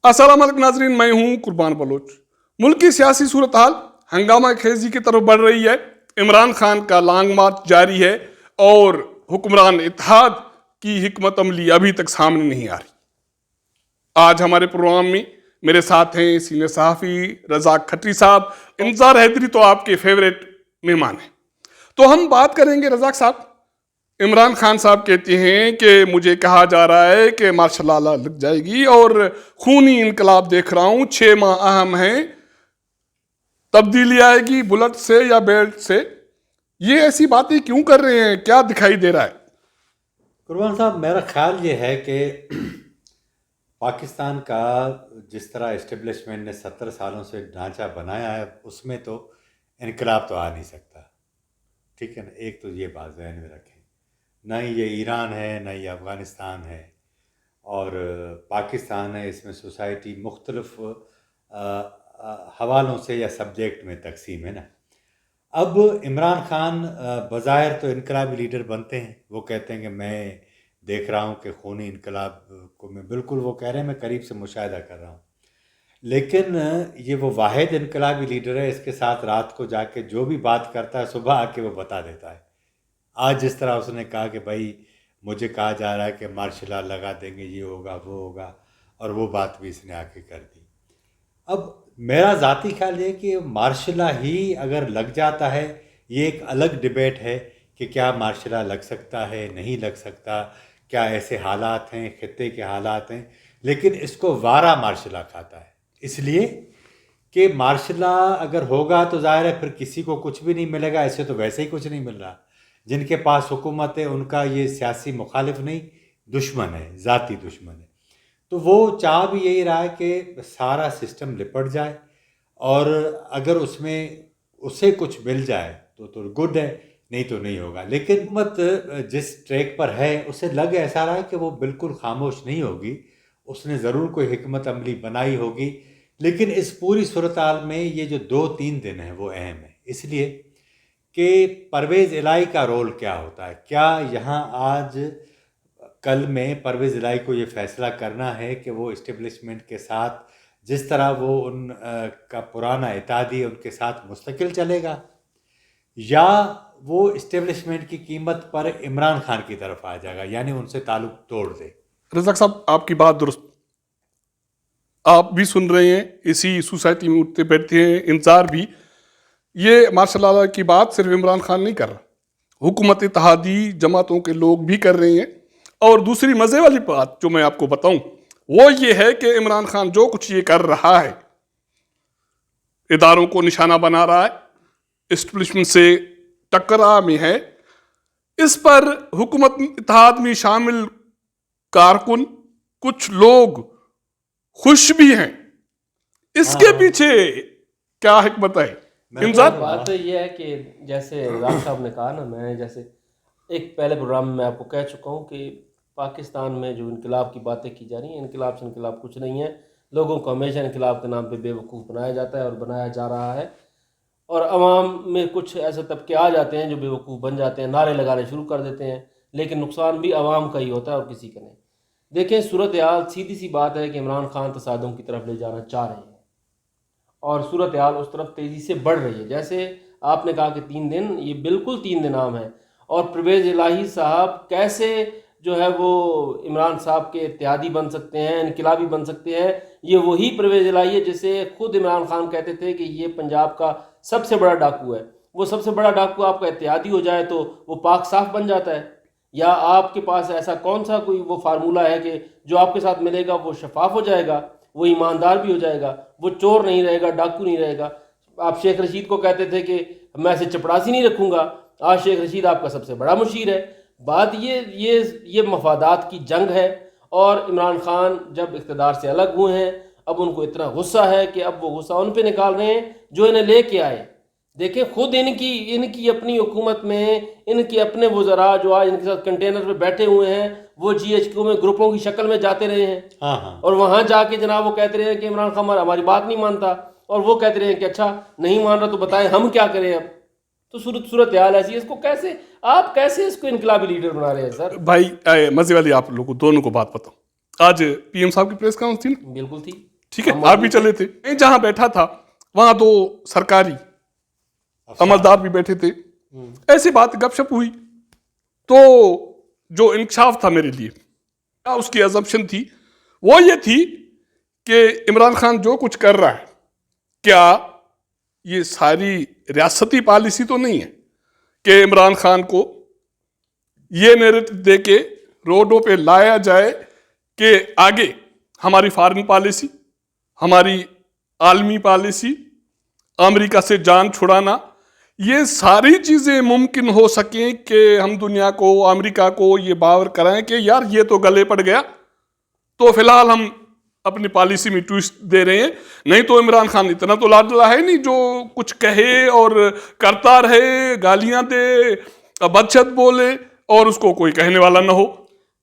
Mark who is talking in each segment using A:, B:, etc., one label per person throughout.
A: السلام علیکم ناظرین، میں ہوں قربان بلوچ۔ ملک کی سیاسی صورتحال ہنگامہ خیزی کی طرف بڑھ رہی ہے۔ عمران خان کا لانگ مارچ جاری ہے اور حکمران اتحاد کی حکمت عملی ابھی تک سامنے نہیں آ رہی۔ آج ہمارے پروگرام میں میرے ساتھ ہیں سینئر صحافی رزاق کھٹری صاحب۔ انتظار حیدری تو آپ کے فیوریٹ مہمان ہیں، تو ہم بات کریں گے رزاق صاحب۔ عمران خان صاحب کہتے ہیں کہ مجھے کہا جا رہا ہے کہ مارشل لا لگ جائے گی اور خونی انقلاب دیکھ رہا ہوں، 6 ماہ اہم ہیں، تبدیلی آئے گی بلٹ سے یا بیلٹ سے۔ یہ ایسی باتیں کیوں کر رہے ہیں؟ کیا دکھائی دے رہا ہے؟
B: قربان صاحب، میرا خیال یہ ہے کہ پاکستان کا جس طرح اسٹیبلشمنٹ نے 70 سالوں سے ایک ڈھانچہ بنایا ہے، اس میں تو انقلاب تو آ نہیں سکتا، ٹھیک ہے نا؟ ایک تو یہ بات ذہن میں رکھیں، نہ ہی یہ ایران ہے، نہ یہ افغانستان ہے، اور پاکستان ہے، اس میں سوسائٹی مختلف حوالوں سے یا سبجیکٹ میں تقسیم ہے نا۔ اب عمران خان بظاہر تو انقلابی لیڈر بنتے ہیں، وہ کہتے ہیں کہ میں دیکھ رہا ہوں کہ خونی انقلاب کو میں بالکل، وہ کہہ رہے ہیں میں قریب سے مشاہدہ کر رہا ہوں، لیکن یہ وہ واحد انقلابی لیڈر ہے، اس کے ساتھ رات کو جا کے جو بھی بات کرتا ہے صبح آ کے وہ بتا دیتا ہے۔ آج جس طرح اس نے کہا کہ بھائی مجھے کہا جا رہا ہے کہ مارشل لا لگا دیں گے، یہ ہوگا وہ ہوگا، اور وہ بات بھی اس نے آ کے کر دی۔ اب میرا ذاتی خیال یہ کہ مارشل لا ہی اگر لگ جاتا ہے، یہ ایک الگ ڈبیٹ ہے کہ کیا مارشل لا لگ سکتا ہے، نہیں لگ سکتا، کیا ایسے حالات ہیں، خطے کے حالات ہیں، لیکن اس کو وارہ مارشل لا کھاتا ہے، اس لیے کہ مارشل لا اگر ہوگا تو ظاہر ہے پھر کسی کو کچھ بھی نہیں ملے گا، ایسے تو ویسے ہی کچھ نہیں مل رہا۔ جن کے پاس حکومت ہے ان کا یہ سیاسی مخالف نہیں، دشمن ہے، ذاتی دشمن ہے، تو وہ چاہ بھی یہی رہا ہے کہ سارا سسٹم لپٹ جائے، اور اگر اس میں اسے کچھ مل جائے تو گڈ ہے، نہیں تو نہیں ہوگا۔ لیکن حکومت جس ٹریک پر ہے اسے لگ ایسا رہا ہے کہ وہ بالکل خاموش نہیں ہوگی، اس نے ضرور کوئی حکمت عملی بنائی ہوگی، لیکن اس پوری صورتحال میں یہ جو 2-3 دن ہیں وہ اہم ہے، اس لیے کہ پرویز الہی کا رول کیا ہوتا ہے۔ کیا یہاں آج کل میں پرویز الہی کو یہ فیصلہ کرنا ہے کہ وہ اسٹیبلشمنٹ کے ساتھ جس طرح وہ ان کا پرانا اتحادی ان کے ساتھ مستقل چلے گا، یا وہ اسٹیبلشمنٹ کی قیمت پر عمران خان کی طرف آ جائے گا، یعنی ان سے تعلق توڑ دے۔
A: رزاق صاحب آپ کی بات درست، آپ بھی سن رہے ہیں، اسی سوسائٹی میں اٹھتے بیٹھتے ہیں، انتظار بھی۔ یہ مارشل لا کی بات صرف عمران خان نہیں کر رہا، حکومت اتحادی جماعتوں کے لوگ بھی کر رہے ہیں۔ اور دوسری مزے والی بات جو میں آپ کو بتاؤں وہ یہ ہے کہ عمران خان جو کچھ یہ کر رہا ہے، اداروں کو نشانہ بنا رہا ہے، اسٹیبلشمنٹ سے ٹکرا میں ہے، اس پر حکومت اتحاد میں شامل کارکن کچھ لوگ خوش بھی ہیں۔ اس کے پیچھے کیا حکمت ہے؟
C: بات یہ ہے کہ جیسے رزاق صاحب نے کہا نا، میں جیسے ایک پہلے پروگرام میں آپ کو کہہ چکا ہوں کہ پاکستان میں جو انقلاب کی باتیں کی جا رہی ہیں، انقلاب سے انقلاب کچھ نہیں ہے، لوگوں کو ہمیشہ انقلاب کے نام پہ بے وقوف بنایا جاتا ہے اور بنایا جا رہا ہے، اور عوام میں کچھ ایسے طبقے آ جاتے ہیں جو بے وقوف بن جاتے ہیں، نعرے لگانے شروع کر دیتے ہیں، لیکن نقصان بھی عوام کا ہی ہوتا ہے اور کسی کا نہیں۔ دیکھیں صورتحال سیدھی سی بات ہے کہ عمران خان تصادم کی طرف لے جانا چاہ رہے ہیں، اور صورتحال اس طرف تیزی سے بڑھ رہی ہے۔ جیسے آپ نے کہا کہ 3 دن، یہ بالکل 3 دن عام ہے، اور پرویز الہی صاحب کیسے جو ہے وہ عمران صاحب کے اتحادی بن سکتے ہیں، انقلابی بن سکتے ہیں؟ یہ وہی پرویز الہی ہے جسے خود عمران خان کہتے تھے کہ یہ پنجاب کا سب سے بڑا ڈاکو ہے۔ وہ سب سے بڑا ڈاکو آپ کا اتحادی ہو جائے تو وہ پاک صاف بن جاتا ہے؟ یا آپ کے پاس ایسا کون سا کوئی وہ فارمولہ ہے کہ جو آپ کے ساتھ ملے گا وہ شفاف ہو جائے گا، وہ ایماندار بھی ہو جائے گا، وہ چور نہیں رہے گا، ڈاکو نہیں رہے گا؟ آپ شیخ رشید کو کہتے تھے کہ میں اسے چپڑاسی نہیں رکھوں گا، آج شیخ رشید آپ کا سب سے بڑا مشیر ہے۔ بات یہ مفادات کی جنگ ہے، اور عمران خان جب اقتدار سے الگ ہوئے ہیں، اب ان کو اتنا غصہ ہے کہ اب وہ غصہ ان پہ نکال رہے ہیں جو انہیں لے کے آئے۔ دیکھیں خود ان کی اپنی حکومت میں ان کے اپنے وزراء جو آج ان کے ساتھ کنٹینر پہ بیٹھے ہوئے ہیں، وہ GHQ میں گروپوں کی شکل میں جاتے رہے ہیں، اور وہاں جا کے جناب وہ کہتے رہے ہیں کہ عمران خان ہماری بات نہیں مانتا، اور وہ کہتے رہے ہیں کہ اچھا نہیں مان رہا تو بتائیں ہم کیا کریں اب؟ تو صورتحال ایسی ہے، اس کو کیسے اس کو انقلابی لیڈر بنا رہے ہیں سر؟
A: بھائی مزے والی آپ لوگوں دونوں کو بات بتاؤں، آج PM صاحب کی پریس کانفرنس تھی نا؟
C: بالکل تھی۔
A: ٹھیک ہے, آپ بھی چلے تھے. میں جہاں بیٹھا تھا وہاں دو سرکاری عملدار بھی بیٹھے تھے. ایسی بات گپ شپ ہوئی تو جو انکشاف تھا میرے لیے, اس کی ازمپشن تھی وہ یہ تھی کہ عمران خان جو کچھ کر رہا ہے کیا یہ ساری ریاستی پالیسی تو نہیں ہے کہ عمران خان کو یہ نیریٹو دے کے روڈوں پہ لایا جائے کہ آگے ہماری فارن پالیسی, ہماری عالمی پالیسی, امریکہ سے جان چھڑانا, یہ ساری چیزیں ممکن ہو سکیں کہ ہم دنیا کو, امریکہ کو یہ باور کرائیں کہ یار یہ تو گلے پڑ گیا, تو فی الحال ہم اپنی پالیسی میں ٹویسٹ دے رہے ہیں. نہیں تو عمران خان اتنا تو لاڈلا ہے نہیں جو کچھ کہے اور کرتا رہے, گالیاں دے, بدشت بولے اور اس کو کوئی کہنے والا نہ ہو.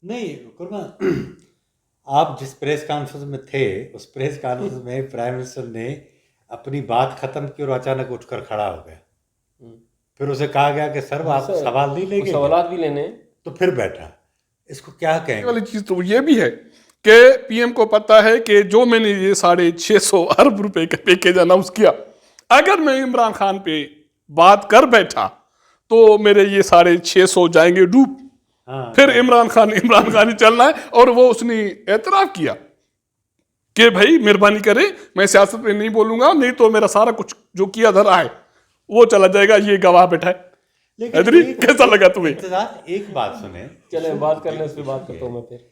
B: نہیں قربان, آپ جس پریس کانفرنس میں تھے اس پریس کانفرنس میں پرائم منسٹر نے اپنی بات ختم کی اور اچانک اٹھ کر کھڑا ہو گیا. پھر اسے کہا گیا کہ سر آپ سوال نہیں لیں گے,
C: سوالات بھی لینے, تو
B: پھر بیٹھا. اس کو کیا کہیں
A: والی چیز تو یہ بھی ہے کہ پی ایم کو پتا ہے کہ جو میں نے یہ 650 ارب روپے کا پیکیج اناؤنس کیا, اگر میں عمران خان پہ بات کر بیٹھا تو میرے یہ 650 جائیں گے ڈوب. پھر عمران خان ہی چلنا ہے. اور وہ اس نے اعتراف کیا کہ بھائی مہربانی کرے میں سیاست میں نہیں بولوں گا, نہیں تو میرا سارا کچھ جو کیا دھرا ہے وہ چلا جائے گا, یہ گواہ بیٹھا ہے. حیدری کیسا لگا تمہیں؟
B: ایک بات سنیں,
C: چلیں بات کرنے اس پہ بات کرتا ہوں میں. پھر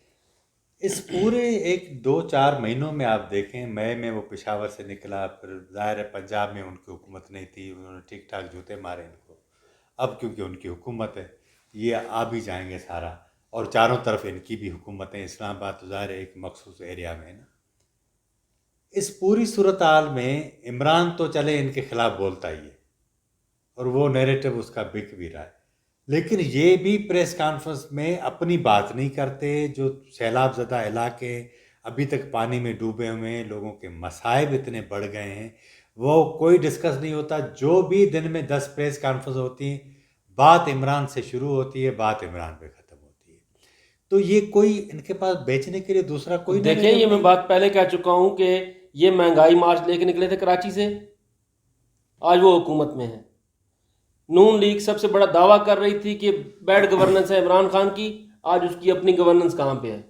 B: اس پورے 1-2-4 مہینوں میں آپ دیکھیں, مئی میں وہ پشاور سے نکلا, پھر ظاہر ہے پنجاب میں ان کی حکومت نہیں تھی, انہوں نے ٹھیک ٹھاک جوتے مارے ان کو. اب کیونکہ ان کی حکومت ہے یہ آ بھی جائیں گے سارا, اور چاروں طرف ان کی بھی حکومتیں, اسلام آباد تو ظاہر ہے ایک مخصوص ایریا میں ہے نا. اس پوری صورتحال میں عمران تو چلے ان کے خلاف بولتا ہی ہے اور وہ نیریٹو اس کا بک بھی رہا ہے, لیکن یہ بھی پریس کانفرنس میں اپنی بات نہیں کرتے. جو سیلاب زدہ علاقے ابھی تک پانی میں ڈوبے ہوئے ہیں, لوگوں کے مصائب اتنے بڑھ گئے ہیں, وہ کوئی ڈسکس نہیں ہوتا. جو بھی دن میں 10 پریس کانفرنس ہوتی ہیں, بات عمران سے شروع ہوتی ہے, بات عمران پہ ختم ہوتی ہے. تو یہ کوئی ان کے پاس بیچنے کے لیے دوسرا کوئی نہیں.
C: دیکھیں, یہ میں بات پہلے کہہ چکا ہوں کہ یہ مہنگائی مارچ لے کے نکلے تھے کراچی سے, آج وہ حکومت میں ہے. نون لیگ سب سے بڑا دعویٰ کر رہی تھی کہ بیڈ گورننس ہے عمران خان کی, آج اس کی اپنی گورننس کہاں پہ ہے.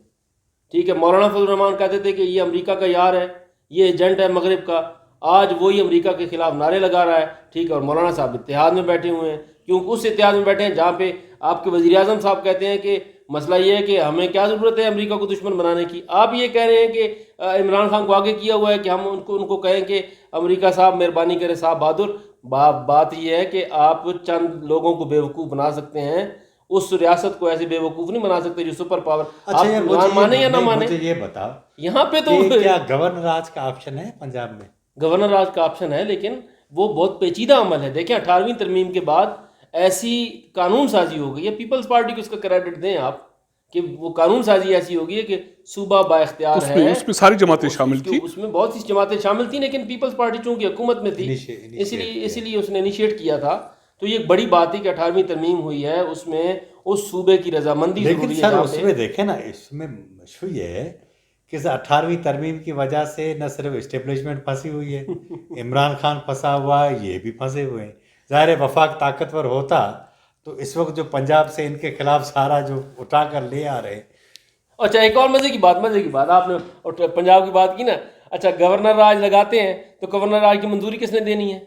C: ٹھیک ہے, مولانا فضل الرحمان کہتے تھے کہ یہ امریکہ کا یار ہے, یہ ایجنٹ ہے مغرب کا, آج وہی امریکہ کے خلاف نعرے لگا رہا ہے. ٹھیک ہے, اور مولانا صاحب اتحاد میں بیٹھے ہوئے ہیں, کیونکہ اس اتحاد میں بیٹھے ہیں جہاں پہ آپ کے وزیر اعظم صاحب کہتے ہیں کہ مسئلہ یہ ہے کہ ہمیں کیا ضرورت ہے امریکہ کو دشمن بنانے کی. آپ یہ کہہ رہے ہیں کہ عمران خان کو آگے کیا ہوا ہے کہ ہم ان کو کہیں کہ امریکہ صاحب مہربانی کرے, صاحب بہادر. بات یہ ہے کہ آپ چند لوگوں کو بیوقوف بنا سکتے ہیں, اس ریاست کو ایسے بیوقوف نہیں بنا سکتے جو سپر پاور. آپ مانے یا نہ مانے,
B: مجھے یہ بتاؤ
C: یہاں پہ تو
B: کیا گورنر راج کا آپشن ہے پنجاب میں؟
C: گورنر راج کا آپشن ہے, لیکن وہ بہت پیچیدہ عمل ہے. دیکھیں 18ویں ترمیم کے بعد ایسی قانون سازی ہو گئی ہے, پیپلز پارٹی کو اس کا کریڈٹ دیں آپ, کہ وہ قانون سازی ایسی ہو گئی ہے کہ صوبہ با اختیار ہے.
A: اس میں ساری جماعتیں شامل تھیں,
C: اس میں بہت سی جماعتیں شامل تھیں, لیکن پیپلز پارٹی چونکہ حکومت میں تھی اسی لیے اس نے انیشیٹ کیا تھا. تو یہ ایک بڑی بات ہے کہ 18ویں ترمیم ہوئی ہے, اس میں اس صوبے کی رضامندی ضروری ہے.
B: لیکن سر اس میں دیکھیں نا, اس میں مشہور یہ ہے کہ 18ویں ترمیم کی وجہ سے نہ صرف اسٹیبلشمنٹ پھنسی ہوئی ہے, عمران خان پھنسا ہوا ہے, یہ بھی پھنسے ہوئے ہیں. ظاہر وفاق طاقتور ہوتا تو اس وقت جو پنجاب سے ان کے خلاف سارا جو اٹھا کر لے آ رہے.
C: اچھا ایک اور مزے کی بات آپ نے پنجاب کی بات کی نا. اچھا گورنر راج لگاتے ہیں تو گورنر راج کی منظوری کس نے دینی ہے؟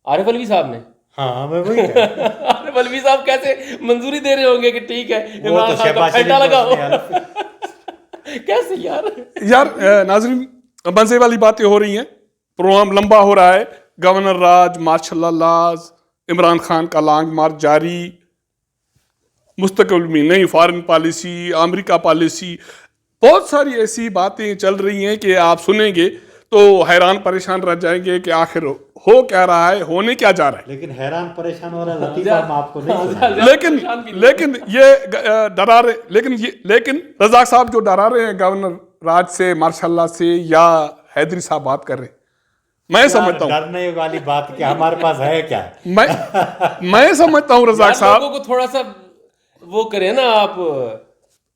C: عارف علوی صاحب نے.
B: ہاں میں وہی
C: عارف علوی صاحب کیسے منظوری دے رہے ہوں گے کہ ٹھیک ہے عمران خان کا پھیٹا لگاؤ. کیسے
A: یار ناظرین, مزے والی باتیں ہو رہی ہیں, پروگرام لمبا ہو رہا ہے. گورنر راج, مارشل لاز, عمران خان کا لانگ مارچ جاری, مستقبل میں نئی فارن پالیسی, امریکہ پالیسی, بہت ساری ایسی باتیں چل رہی ہیں کہ آپ سنیں گے تو حیران پریشان رہ جائیں گے کہ آخر ہو کیا رہا ہے, ہونے کیا جا رہا ہے.
B: لیکن حیران پریشان ہو رہا ہے لطیفہ ہم آپ کو نہیں.
A: لیکن یہ ڈرا رہے, لیکن رزاق صاحب جو ڈرا رہے ہیں گورنر راج سے, مارشاء اللہ سے, یا حیدری صاحب بات کر رہے ہیں, میں سمجھتا ہوں
B: ڈرنے والی بات کہ ہمارے پاس ہے کیا.
A: میں سمجھتا ہوں رزاق صاحب
C: لوگوں کو تھوڑا سا وہ کریں نا آپ,